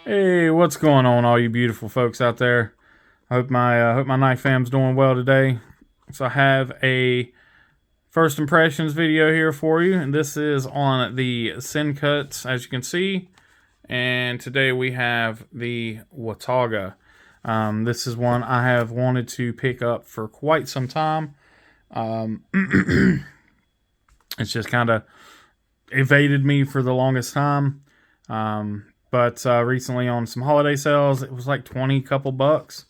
Hey, what's going on, all you beautiful folks out there? I hope my knife fam's doing well today. So I have a first impressions video here for you, and this is on the Sencut, as you can see. And today we have the Watauga. This is one I have wanted to pick up for quite some time. It's just kind of evaded me for the longest time. But recently on some holiday sales, it was like 20 couple bucks.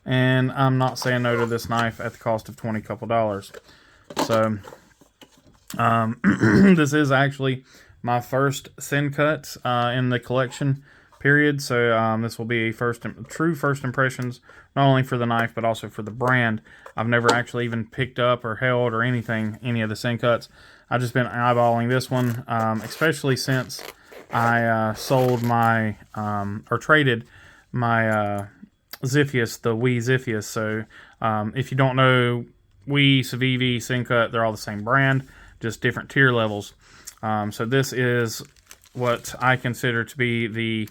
And I'm not saying no to this knife at the cost of 20 couple dollars. So, this is actually my first Sencut in the collection period. So, this will be a true first impressions, not only for the knife, but also for the brand. I've never actually even picked up or held or any of the Sencuts. I've just been eyeballing this one, especially since I sold my, or traded my Ziphius, the Wii Ziphius. So if you don't know, Wii, Civivi, Sencut, they're all the same brand, just different tier levels. So this is what I consider to be the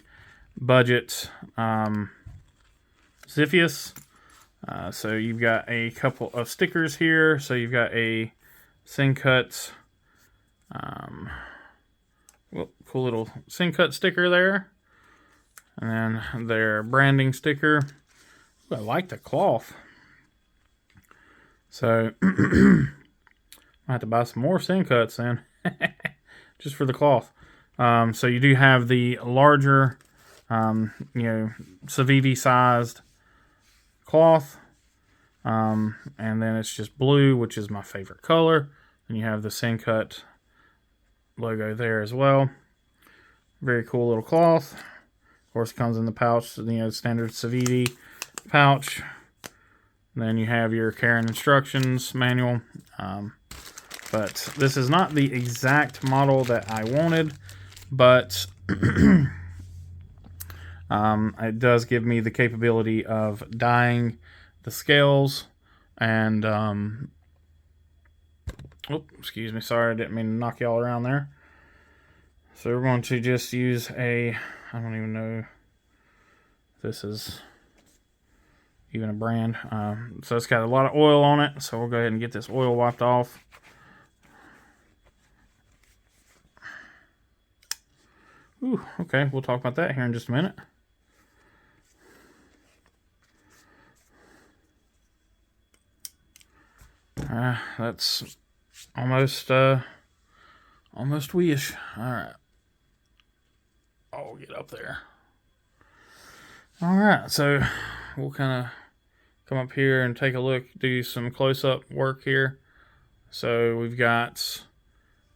budget Ziphius. So you've got a couple of stickers here. So you've got a Sencut, cool little Sencut sticker there. And then their branding sticker. Ooh, I like the cloth. So, I have to buy some more Sencuts then. Just for the cloth. So you do have the larger, Civivi sized cloth. And then it's just blue, which is my favorite color. And you have the Sencut logo there as well. Very cool little cloth. Of course, it comes in the pouch, standard Civivi pouch. And then you have your care and instructions manual. But this is not the exact model that I wanted, but it does give me the capability of dyeing the scales and excuse me, sorry, I didn't mean to knock y'all around there. So we're going to just use I don't even know if this is even a brand. So it's got a lot of oil on it, so we'll go ahead and get this oil wiped off. Ooh, okay, we'll talk about that here in just a minute. That's almost we-ish. Alright. I'll get up there. Alright, so we'll kind of come up here and take a look, do some close-up work here. So we've got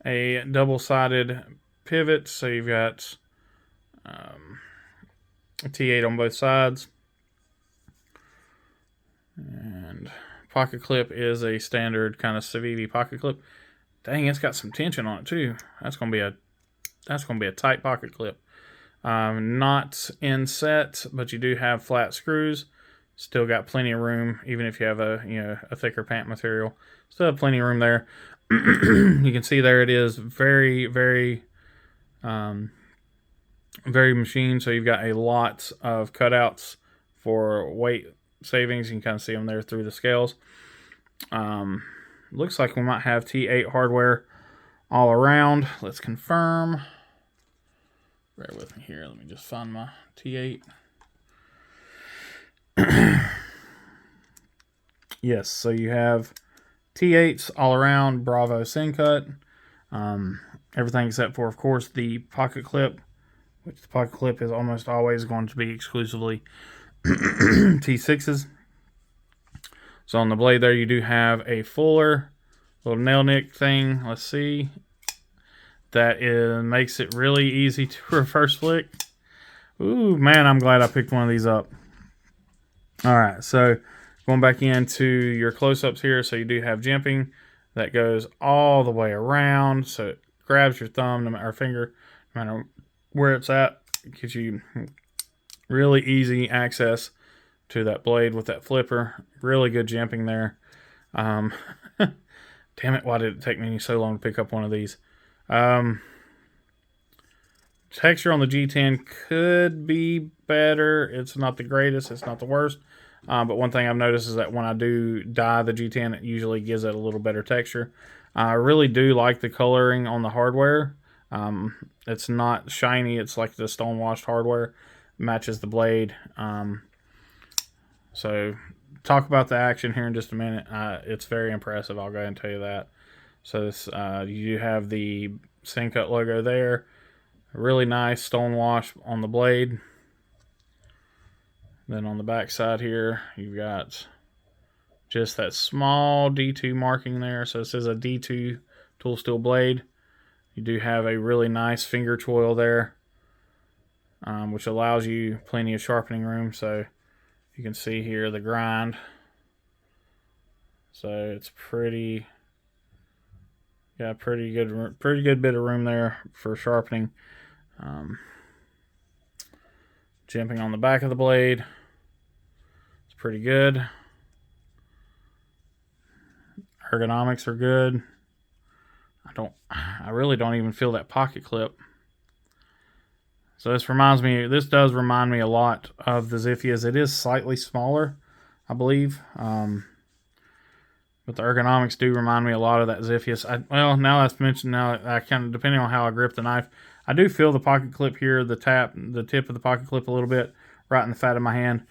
a double-sided pivot, so you've got a T8 on both sides. And pocket clip is a standard kind of Civivi pocket clip. Dang, it's got some tension on it too. That's gonna be a tight pocket clip. Not inset, but you do have flat screws. Still got plenty of room, even if you have a thicker pant material. Still have plenty of room there. You can see there it is, very, very, very machined. So you've got a lot of cutouts for weight savings. You can kind of see them there through the scales. Looks like we might have T8 hardware all around. Let's confirm. Bear with me here. Let me just find my T8. Yes, so you have T8s all around, Bravo Sencut. Everything except for, of course, the pocket clip, which the pocket clip is almost always going to be exclusively T6s. So on the blade there, you do have a fuller little nail nick thing. Let's see. That makes it really easy to reverse flick. Ooh, man, I'm glad I picked one of these up. All right, so going back into your close-ups here. So you do have jimping that goes all the way around. So it grabs your thumb or finger, no matter where it's at. It gives you really easy access to that blade with that flipper. Really good jimping there. Damn it, why did it take me so long to pick up one of these? texture on the G10 could be better. It's not the greatest. It's not the worst. But one thing I've noticed is that when I do dye the G10, it usually gives it a little better texture. I really do like the coloring on the hardware. It's not shiny. It's like the stone washed hardware. Matches the blade. So talk about the action here in just a minute. It's very impressive. I'll go ahead and tell you that. So this, you have the Sencut logo there. Really nice stone wash on the blade. Then on the back side here, you've got just that small D2 marking there. So this is a D2 tool steel blade. You do have a really nice finger choil there, which allows you plenty of sharpening room. So you can see here the grind. So it's pretty, got pretty good bit of room there for sharpening. Jimping on the back of the blade, it's pretty good. Ergonomics are good. I really don't even feel that pocket clip. So this does remind me a lot of the Ziphias. It is slightly smaller, I believe. But the ergonomics do remind me a lot of that Ziphias. Well, now that's mentioned, now I kind of, depending on how I grip the knife, I do feel the pocket clip here, the tip of the pocket clip a little bit, right in the fat of my hand.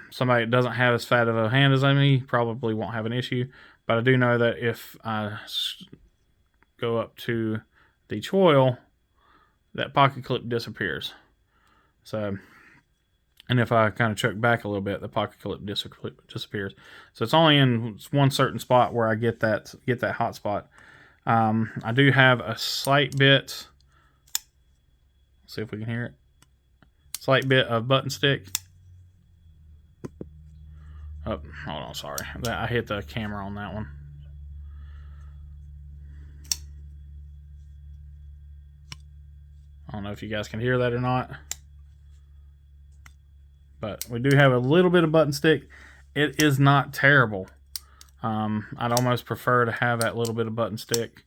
Somebody that doesn't have as fat of a hand as me probably won't have an issue. But I do know that if I go up to the choil, that pocket clip disappears. So, and if I kind of choke back a little bit, the pocket clip disappears. So it's only in one certain spot where I get that hot spot. I do have a slight bit. Let's see if we can hear it. Slight bit of button stick. Oh, hold on, sorry. I hit the camera on that one. I don't know if you guys can hear that or not. But we do have a little bit of button stick. It is not terrible. I'd almost prefer to have that little bit of button stick.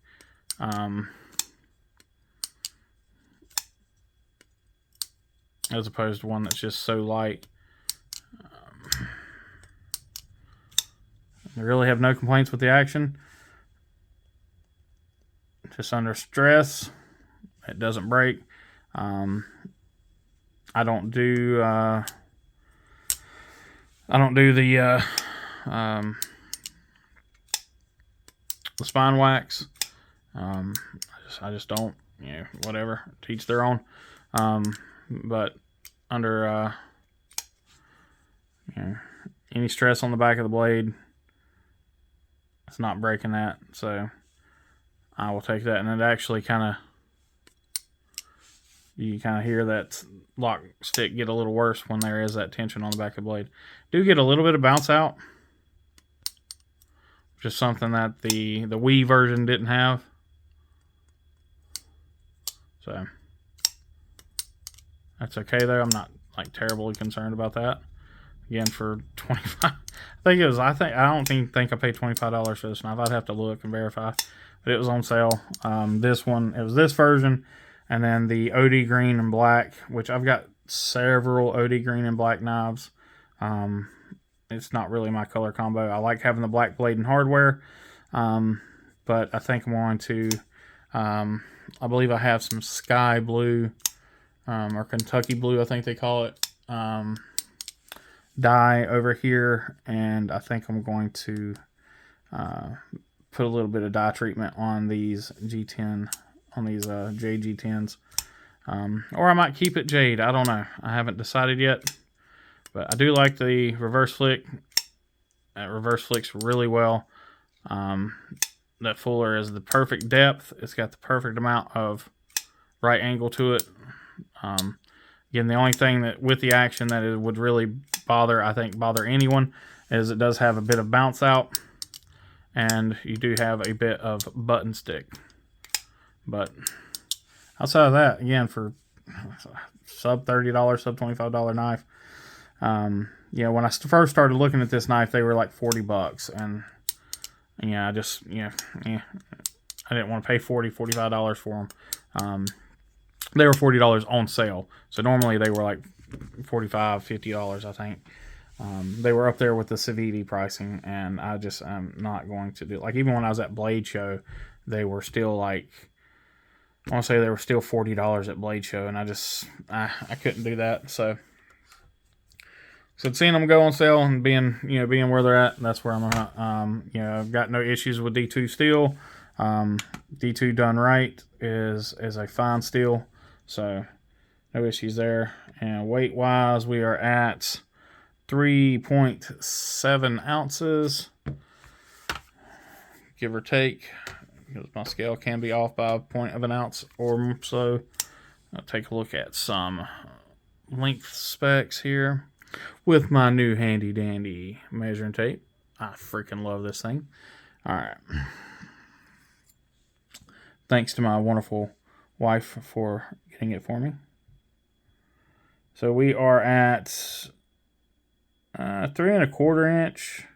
As opposed to one that's just so light. I really have no complaints with the action. Just under stress, it doesn't break. I don't do the spine wax. I just don't, whatever, teach their own. But under any stress on the back of the blade, it's not breaking that. So I will take that, and it actually you kind of hear that lock stick get a little worse when there is that tension on the back of the blade. Do get a little bit of bounce out, which is something that the Wii version didn't have. So that's okay though. I'm not like terribly concerned about that. Again, for $25, I don't think I paid $25 for this knife. I'd have to look and verify, but it was on sale. This one, it was this version, and then the OD green and black, which I've got several OD green and black knives. It's not really my color combo. I like having the black blade and hardware, but I think I'm going to. I believe I have some sky blue, or Kentucky blue, I think they call it. Dye over here, and I think I'm going to put a little bit of dye treatment on these G10, on these Jade G10s, or I might keep it Jade. I don't know. I haven't decided yet, but I do like the reverse flick. That reverse flicks really well. That fuller is the perfect depth. It's got the perfect amount of right angle to it. Again, the only thing that with the action that it would really bother anyone is it does have a bit of bounce out, and you do have a bit of button stick. But outside of that, again, for sub $30, sub $25 knife, when I first started looking at this knife, they were like $40, and I didn't want to pay $45 for them. they were $40 on sale. So normally they were like $45, $50, I think. They were up there with the Civivi pricing, and I just am not going to do it. Like, even when I was at Blade Show, they were still like, I want to say they were still $40 at Blade Show, and I couldn't do that. So seeing them go on sale and being where they're at, that's where I'm at. I've got no issues with D2 steel. D2 done right is a fine steel, so no issues there. And weight wise, we are at 3.7 ounces, give or take, because my scale can be off by a point of an ounce or so. I'll take a look at some length specs here with my new handy dandy measuring tape. I freaking love this thing. All right. Thanks to my wonderful wife for getting it for me. So we are at 3¼ inch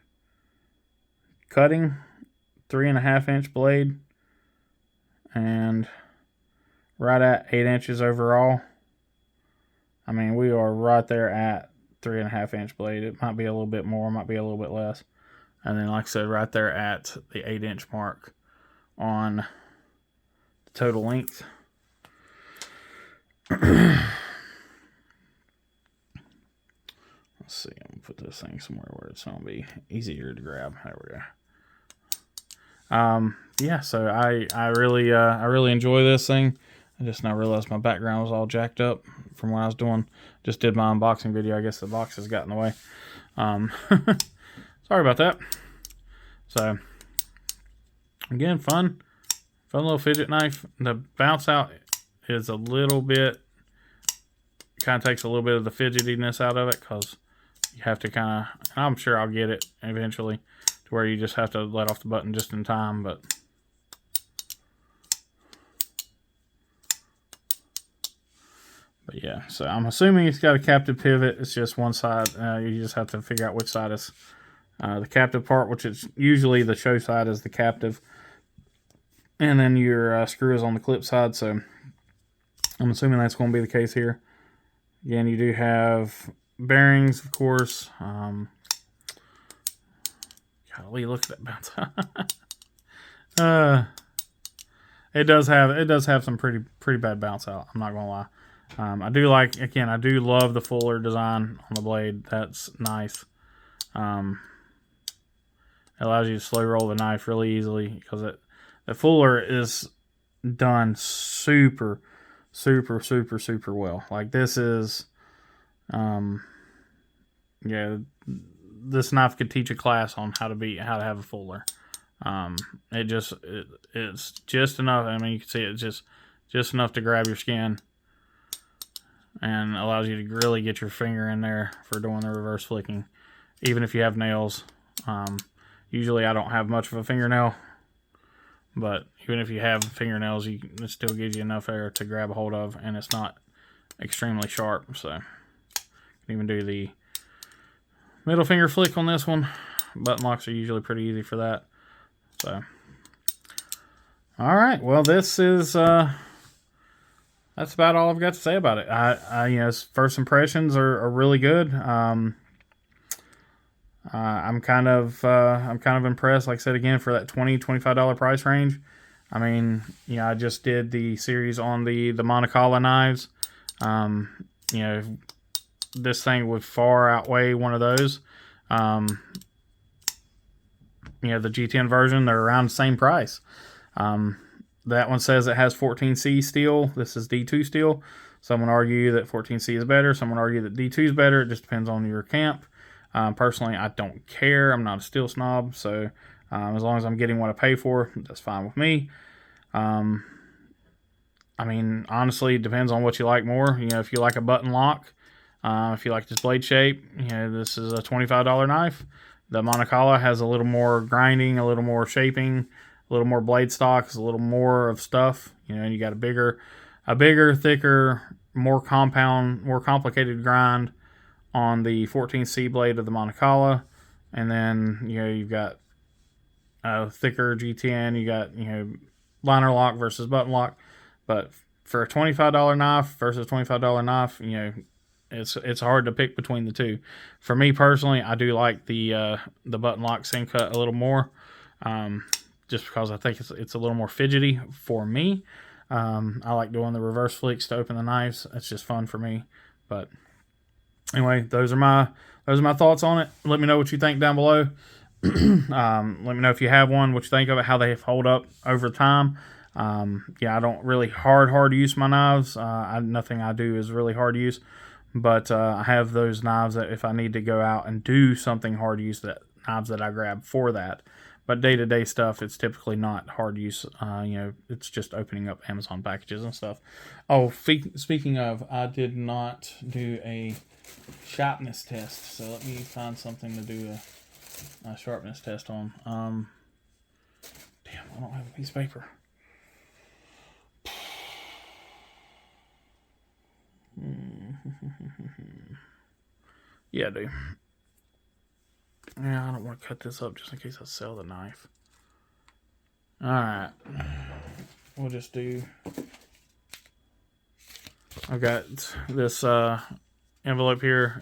cutting, 3½ inch blade, and right at 8 inches overall. I mean, we are right there at 3½ inch blade. It might be a little bit more, might be a little bit less. And then, like I said, right there at the 8 inch mark on the total length. Let's see, I'm gonna put this thing somewhere where it's gonna be easier to grab. There we go. Yeah, so I really enjoy this thing. I just now realized my background was all jacked up from what I was doing. Just did my unboxing video. I guess the box has got in the way. Sorry about that. So again, fun little fidget knife. The bounce out is a little bit, kind of takes a little bit of the fidgetiness out of it, because you have to kind of, I'm sure I'll get it eventually to where you just have to let off the button just in time, but yeah, so I'm assuming it's got a captive pivot. It's just one side. You just have to figure out which side is the captive part, which is usually the show side is the captive, and then your screw is on the clip side. So I'm assuming that's going to be the case here. Again, you do have bearings, of course. Golly, look at that bounce. It does have some pretty bad bounce out. I'm not gonna lie. I do love the fuller design on the blade. That's nice. It allows you to slow roll the knife really easily, because the fuller is done super well. Like, this is, this knife could teach a class on how to have a fuller. It's just enough. I mean, you can see it's just enough to grab your skin, and allows you to really get your finger in there for doing the reverse flicking, even if you have nails. Usually I don't have much of a fingernail, but even if you have fingernails, it still gives you enough air to grab a hold of, and it's not extremely sharp. So you can even do the middle finger flick on this one. Button locks are usually pretty easy for that. So, all right, well, this is that's about all I've got to say about it. First impressions are really good. I'm kind of impressed. Like I said, again, for that $20-$25 price range. I mean, I just did the series on the Monocala knives. This thing would far outweigh one of those. The G10 version, they're around the same price. That one says it has 14C steel. This is D2 steel. Some would argue that 14C is better. Some would argue that D2 is better. It just depends on your camp. Personally, I don't care. I'm not a steel snob, so as long as I'm getting what I pay for, that's fine with me. I mean, honestly, it depends on what you like more. If you like a button lock, if you like this blade shape, this is a $25 knife. The Monocala has a little more grinding, a little more shaping, a little more blade stocks, a little more of stuff. And you got a bigger, thicker, more complicated grind on the 14C blade of the Monocala. And then, you've got a thicker G10, you got, liner lock versus button lock. But for a $25 knife versus $25 knife, you know, it's hard to pick between the two. For me personally, I do like the button lock Sencut a little more, just because I think it's a little more fidgety for me. I like doing the reverse flicks to open the knives. It's just fun for me. But anyway, those are my thoughts on it. Let me know what you think down below. Let me know if you have one, what you think of it, how they hold up over time. Yeah, I don't really hard use my knives. Nothing I do is really hard use, but I have those knives that if I need to go out and do something hard use, that knives that I grab for that. But day-to-day stuff, it's typically not hard use. You know, it's just opening up Amazon packages and stuff. Oh, speaking of, I did not do a sharpness test, so let me find something to do a sharpness test on. Damn, I don't have a piece of paper. Yeah, I do. Yeah, I don't want to cut this up just in case I sell the knife. Alright. We'll just do... I've got this envelope here.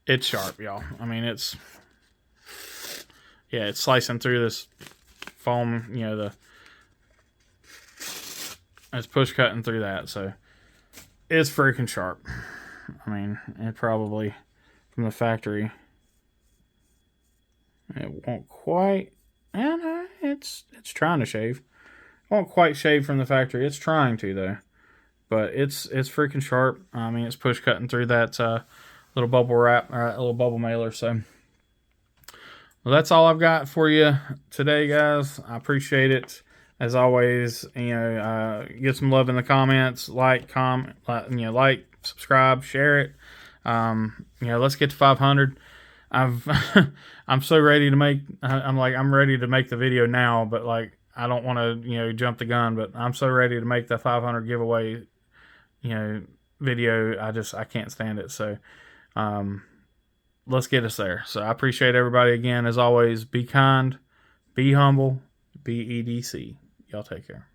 It's sharp, y'all. I mean, it's... Yeah, it's slicing through this foam, you know, it's push cutting through that, so... It's freaking sharp. I mean, it probably, from the factory... It won't quite, and it's trying to shave. It won't quite shave from the factory. It's trying to though, but it's freaking sharp. I mean, it's push cutting through that little bubble wrap, or little bubble mailer. So, well, that's all I've got for you today, guys. I appreciate it as always. You know, get some love in the comments, like, subscribe, share it. You know, let's get to 500. I'm so ready to make, I'm ready to make the video now, but like, I don't want to, you know, jump the gun, but I'm so ready to make the 500 giveaway, you know, video. I can't stand it. So, let's get us there. So I appreciate everybody again. As always, be kind, be humble, be EDC. Y'all take care.